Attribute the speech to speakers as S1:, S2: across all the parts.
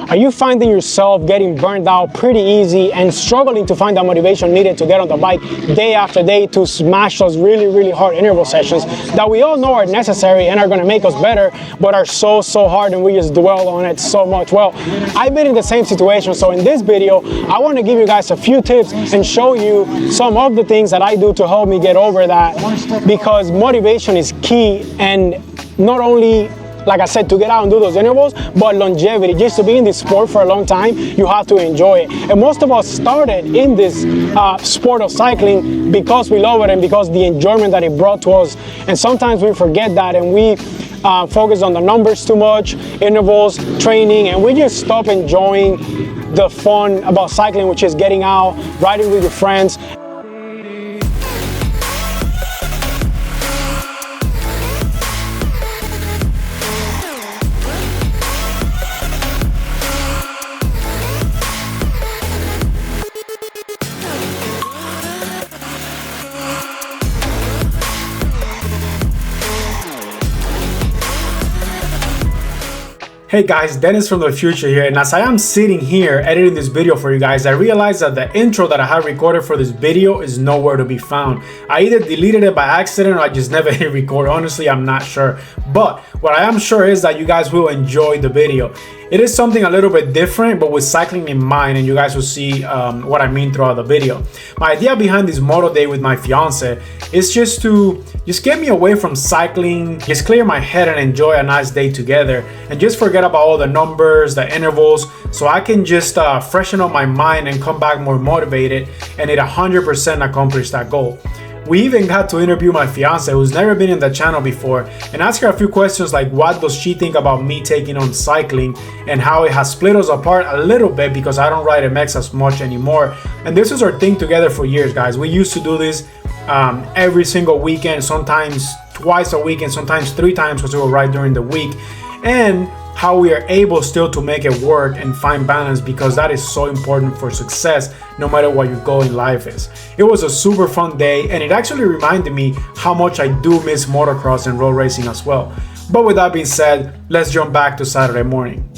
S1: Are you finding yourself getting burned out pretty easy and struggling to find that motivation needed to get on the bike day after day to smash those really hard interval sessions that we all know are necessary and are going to make us better, but are so hard and we just dwell on it so much? Well, I've been in the same situation, so in this video I want to give you guys a few tips and show you some of the things that I do to help me get over that, because motivation is key, and not only, like I said, to get out and do those intervals, but longevity. Just to be in this sport for a long time, you have to enjoy it. And most of us started in this sport of cycling because we love it and because the enjoyment that it brought to us. And sometimes we forget that and we focus on the numbers too much, intervals, training, and we just stop enjoying the fun about cycling, which is getting out, riding with your friends.
S2: Hey guys, Dennis from the future here, and as I am sitting here editing this video for you guys, I realized that the intro that I had recorded for this video is nowhere to be found. I either deleted it by accident or I just never hit record. Honestly, I'm not sure. But what I am sure is that you guys will enjoy the video. It is something a little bit different, but with cycling in mind, and you guys will see what I mean throughout the video. My idea behind this moto day with my fiance is just to get me away from cycling, just clear my head and enjoy a nice day together, and just forget about all the numbers, the intervals, so I can just freshen up my mind and come back more motivated and it 100% accomplish that goal. We even got to interview my fiance, who's never been in the channel before, and ask her a few questions like what does she think about me taking on cycling and how it has split us apart a little bit because I don't ride MX as much anymore. And this is our thing together for years, guys. We used to do this every single weekend, sometimes twice a week and sometimes 3 times because we will ride during the week, and how we are able still to make it work and find balance, because that is so important for success no matter what your goal in life is. It was a super fun day, and it actually reminded me how much I do miss motocross and road racing as well. But with that being said, let's jump back to Saturday morning.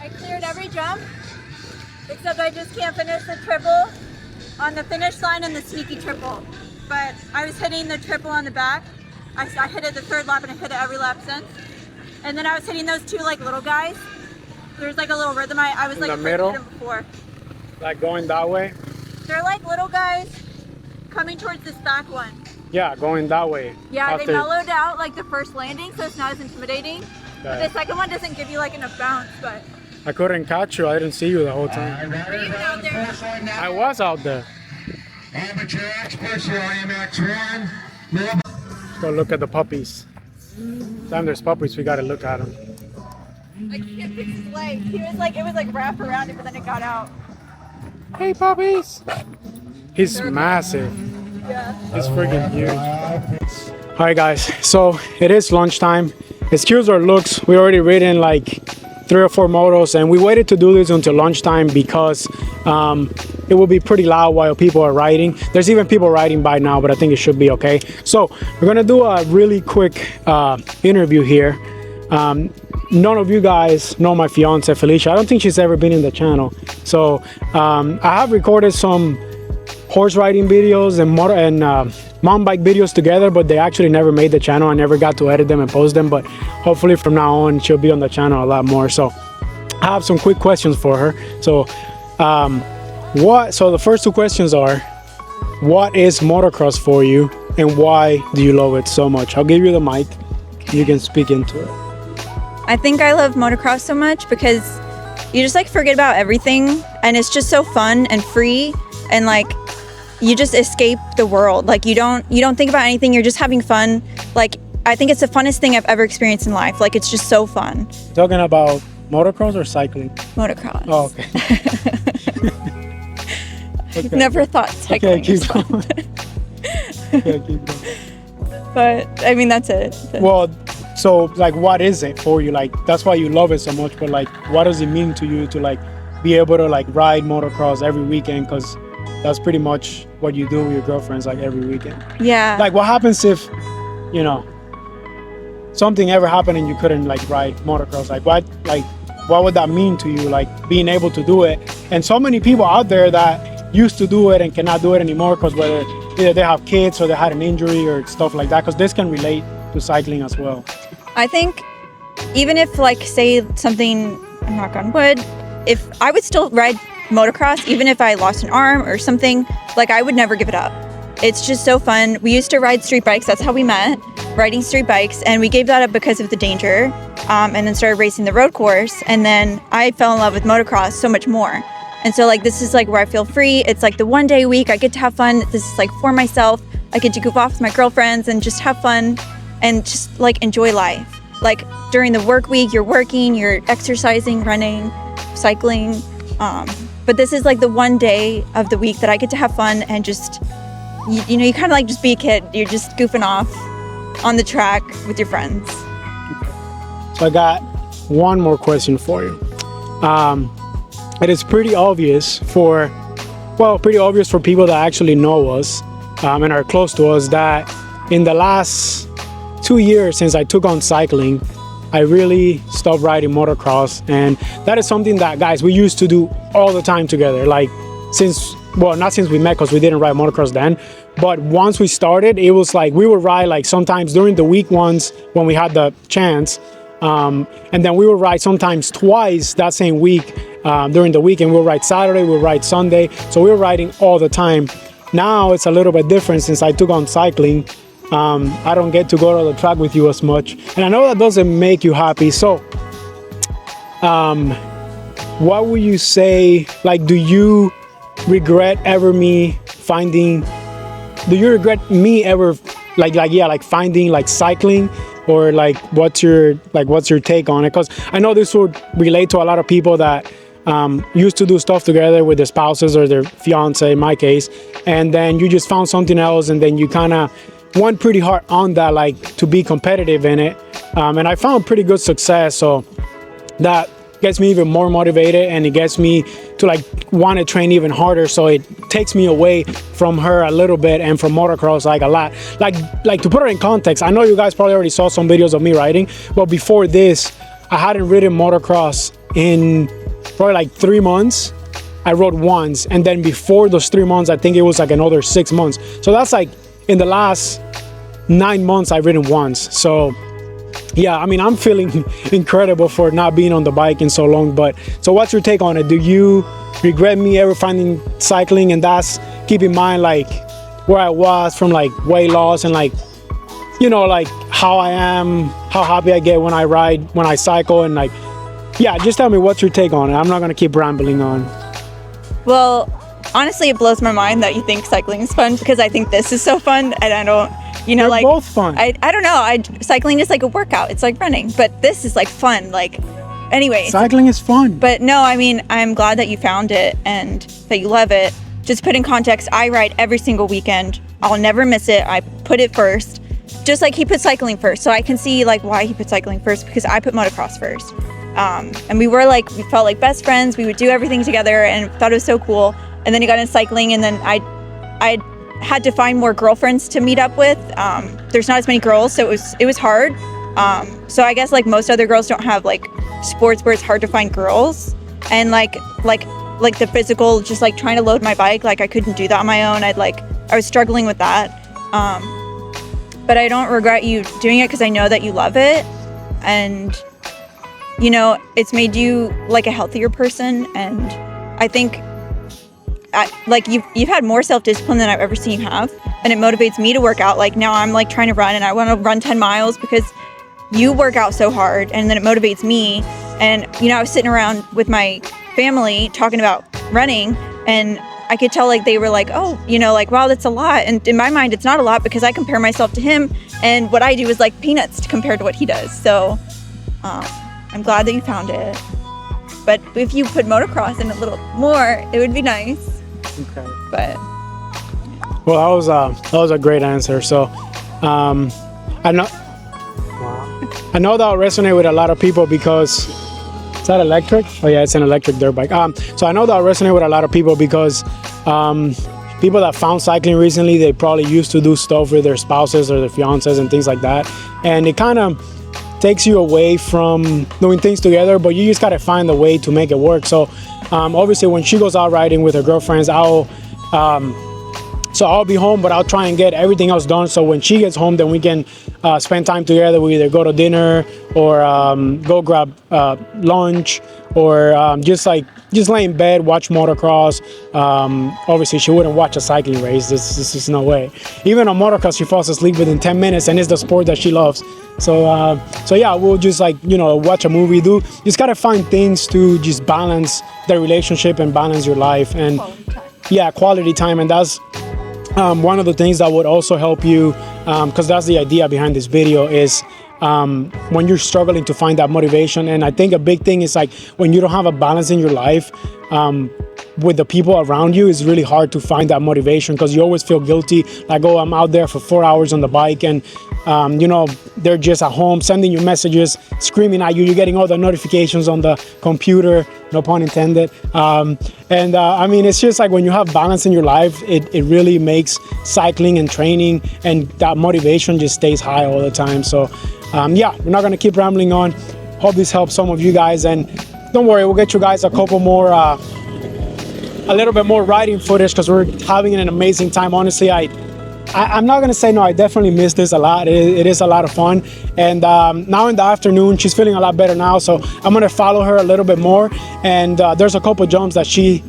S3: I cleared every jump, except I just can't finish the triple on the finish line and the sneaky triple. But I was hitting the triple on the back. I hit it the 3rd lap and I hit it every lap since. And then I was hitting those 2 like little guys. There's like a little rhythm. I was like
S1: in the middle,
S3: them before.
S1: Like going that way?
S3: They're like little guys coming towards this back one.
S1: Yeah, going that way.
S3: Yeah, they mellowed out like the first landing, so it's not as intimidating.
S1: Okay.
S3: But the second one doesn't give you like enough bounce, but
S1: I couldn't catch you. I didn't see you the whole time.
S3: were you even out there?
S1: I was out there.
S4: Amateur experts here on MX1.
S1: Let's go look at the puppies. Time there's puppies, we gotta look at them.
S3: I can't fix his leg. He was like, it was like wrapped around it, but then it got out.
S1: Hey puppies! He's massive.
S3: Yeah.
S1: He's freaking huge. Alright guys, so it is lunchtime. Excuse our looks, we already ridden like 3 or 4 motos, and we waited to do this until lunchtime because it will be pretty loud while people are riding. There's even people riding by now, but I think it should be okay. So we're gonna do a really quick interview here. None of you guys know my fiance Felicia. I don't think she's ever been in the channel. So I have recorded some horse riding videos and mountain bike videos together, but they actually never made the channel. I never got to edit them and post them, but hopefully from now on she'll be on the channel a lot more. So I have some quick questions for her. So so the first 2 questions are, what is motocross for you and why do you love it so much? I'll give you the mic, you can speak into it.
S5: I think I love motocross so much because you just like forget about everything, and it's just so fun and free, and like you just escape the world. Like you don't think about anything, you're just having fun. Like I think it's the funnest thing I've ever experienced in life. Like it's just so fun.
S1: Talking about Motocross or cycling?
S5: Motocross.
S1: Oh, okay. Okay.
S5: Never thought cycling.
S1: Okay, keep
S5: was fun.
S1: going. Okay, keep going.
S5: But I mean, that's it.
S1: Well, so like, what is it for you? Like, that's why you love it so much. But like, what does it mean to you to like be able to like ride motocross every weekend? Because that's pretty much what you do with your girlfriends like every weekend.
S5: Yeah.
S1: Like, what happens if, you know, something ever happened and you couldn't like ride motocross? Like, what would that mean to you? Like being able to do it, and so many people out there that used to do it and cannot do it anymore because whether either they have kids or they had an injury or stuff like that, because this can relate to cycling as well.
S5: I think even if like say something, knock on wood, if I would still ride motocross, even if I lost an arm or something, like I would never give it up. It's just so fun. We used to ride street bikes. That's how we met, riding street bikes. And we gave that up because of the danger, and then started racing the road course. And then I fell in love with motocross so much more. And so like, this is like where I feel free. It's like the one day a week I get to have fun. This is like for myself. I get to goof off with my girlfriends and just have fun and just like enjoy life. Like during the work week, you're working, you're exercising, running, cycling. But this is like the one day of the week that I get to have fun and just, you know, you kind of like just be a kid. You're just goofing off on the track with your friends.
S1: So I got one more question for you. It is pretty obvious for people that actually know us and are close to us that in the last 2 years since I took on cycling, I really stopped riding motocross. And that is something that, guys, we used to do all the time together. Like not since we met, because we didn't ride motocross then, but once we started, it was like we would ride like sometimes during the week once when we had the chance. And then we would ride sometimes twice that same week during the weekend. We'll ride Saturday, we'll ride Sunday. So we were riding all the time. Now it's a little bit different since I took on cycling. I don't get to go to the track with you as much. And I know that doesn't make you happy. So what would you say, like, do you regret me ever finding like cycling? Or like, what's your take on it? Because I know this would relate to a lot of people that used to do stuff together with their spouses or their fiance, in my case, and then you just found something else, and then you kind of went pretty hard on that, like to be competitive in it. And I found pretty good success, so that gets me even more motivated, and it gets me to like want to train even harder. So it takes me away from her a little bit and from motocross like a lot. Like to put it in context, I know you guys probably already saw some videos of me riding, but before this, I hadn't ridden motocross in probably like 3 months. I rode once, and then before those 3 months, I think it was like another 6 months. So that's like in the last 9 months I've ridden once. So yeah, I mean, I'm feeling incredible for not being on the bike in so long. But so what's your take on it? Do you regret me ever finding cycling? And that's, keep in mind, like where I was from, like weight loss, and like, you know, like how I am, how happy I get when I ride, when I cycle, and like, yeah, just tell me what's your take on it. I'm not gonna keep rambling on.
S5: Well, honestly, it blows my mind that you think cycling is fun, because I think this is so fun, and I don't, you know,
S1: They're
S5: like
S1: both fun.
S5: I don't know. Cycling is like a workout. It's like running, but this is like fun. Like, anyway.
S1: Cycling is fun.
S5: But no, I mean, I'm glad that you found it and that you love it. Just put in context, I ride every single weekend. I'll never miss it. I put it first, just like he put cycling first. So I can see like why he put cycling first, because I put motocross first. And we felt like best friends. We would do everything together and thought it was so cool. And then he got into cycling, and then I had to find more girlfriends to meet up with. There's not as many girls, so it was hard. So I guess like most other girls don't have like sports where it's hard to find girls, and like the physical, just like trying to load my bike, like I couldn't do that on my own. I was struggling with that. But I don't regret you doing it, because I know that you love it, and you know, it's made you like a healthier person. And I think like you've had more self-discipline than I've ever seen you have, and it motivates me to work out. Like now I'm like trying to run, and I want to run 10 miles because you work out so hard, and then it motivates me. And you know, I was sitting around with my family talking about running, and I could tell like they were like, oh, you know, like, wow, that's a lot. And in my mind, it's not a lot, because I compare myself to him, and what I do is like peanuts compared to what he does. So I'm glad that you found it. But if you put motocross in a little more, it would be nice.
S1: Okay.
S5: But
S1: Well, that was a great answer. So, I know that'll resonate with a lot of people because is that electric? Oh yeah, it's an electric dirt bike. So I know that'll resonate with a lot of people because people that found cycling recently, they probably used to do stuff with their spouses or their fiancés and things like that, and it kind of takes you away from doing things together. But you just gotta find a way to make it work. So obviously, when she goes out riding with her girlfriends, I'll be home, but I'll try and get everything else done. So when she gets home, then we can spend time together. We either go to dinner or go grab lunch, or just lay in bed, watch motocross. Obviously, she wouldn't watch a cycling race. This is no way. Even on motocross, she falls asleep within 10 minutes, and it's the sport that she loves. So yeah, we'll just watch a movie. Just gotta find things to just balance the relationship and balance your life and quality time. And that's one of the things that would also help you, because that's the idea behind this video, is when you're struggling to find that motivation. And I think a big thing is like when you don't have a balance in your life with the people around you, it's really hard to find that motivation because you always feel guilty, like, oh, I'm out there for 4 hours on the bike, and they're just at home sending you messages, screaming at you. You're getting all the notifications on the computer, no pun intended. I mean, it's just like when you have balance in your life, it really makes cycling and training and that motivation just stays high all the time. So yeah, we're not going to keep rambling on. Hope this helps some of you guys, and don't worry, we'll get you guys a couple more a little bit more riding footage because we're having an amazing time. Honestly, I'm not gonna say no, I definitely miss this a lot. It is a lot of fun. And now in the afternoon, she's feeling a lot better now, so I'm gonna follow her a little bit more. And there's a couple jumps that she,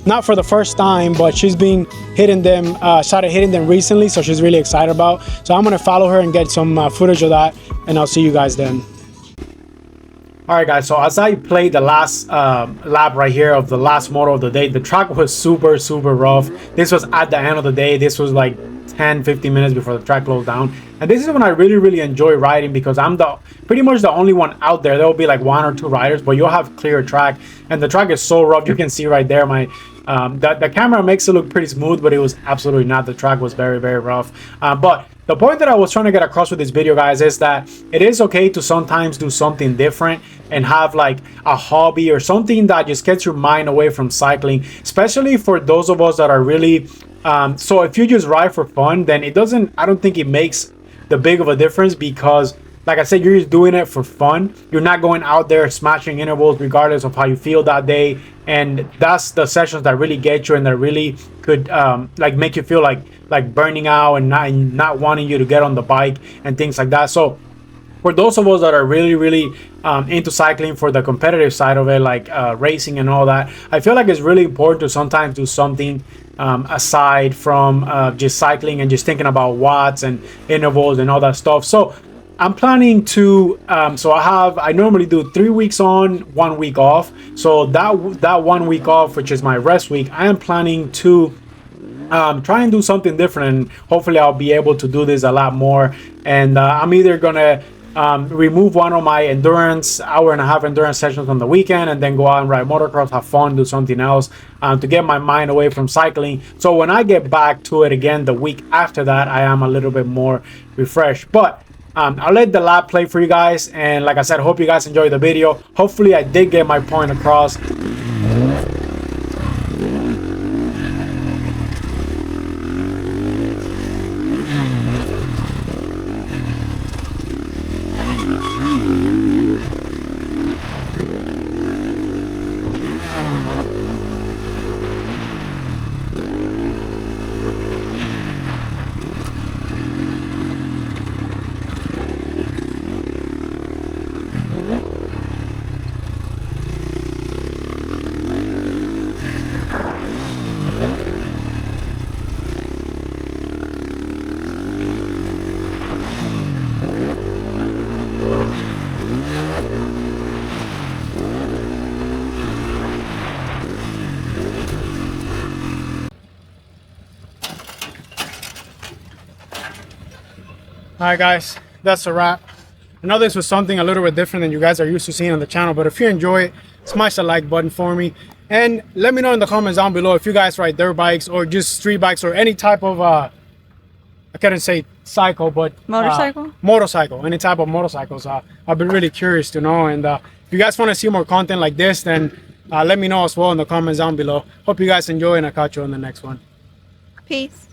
S1: not for the first time, but she's been hitting them, started hitting them recently, so she's really excited about. So I'm gonna follow her and get some footage of that, and I'll see you guys then.
S2: All right, guys, so as I played the last lap right here of the last moto of the day, the track was super rough. This was at the end of the day. This was like 10-15 minutes before the track closed down, and this is when I really enjoy riding because I'm pretty much the only one out there. There will be like 1 or 2 riders, but you'll have clear track, and the track is so rough. You can see right there my the camera makes it look pretty smooth, but it was absolutely not. The track was very rough. But the point that I was trying to get across with this video, guys, is that it is okay to sometimes do something different and have like a hobby or something that just gets your mind away from cycling, especially for those of us that are really so if you just ride for fun, then I don't think it makes the big of a difference, because like I said, you're just doing it for fun. You're not going out there smashing intervals regardless of how you feel that day. And that's the sessions that really get you and that really could like make you feel like burning out and not wanting you to get on the bike and things like that. So for those of us that are really into cycling for the competitive side of it, like racing and all that, I feel like it's really important to sometimes do something aside from just cycling and just thinking about watts and intervals and all that stuff. So I'm planning to I normally do 3 weeks on, 1 week off. So that 1 week off, which is my rest week, I am planning to try and do something different, and hopefully I'll be able to do this a lot more. And I'm either gonna remove one of my hour-and-a-half endurance sessions on the weekend and then go out and ride motocross, have fun, do something else to get my mind away from cycling. So when I get back to it again the week after that, I am a little bit more refreshed. But I'll let the lap play for you guys, and like I said, hope you guys enjoyed the video. Hopefully I did get my point across.
S1: All right, guys, that's a wrap. I know this was something a little bit different than you guys are used to seeing on the channel, but if you enjoy it, smash the like button for me. And let me know in the comments down below if you guys ride dirt bikes or just street bikes or any type of, I couldn't say cycle, but motorcycle, any type of motorcycles. I've been really curious to know. And if you guys want to see more content like this, then let me know as well in the comments down below. Hope you guys enjoy, and I'll catch you on the next one.
S5: Peace.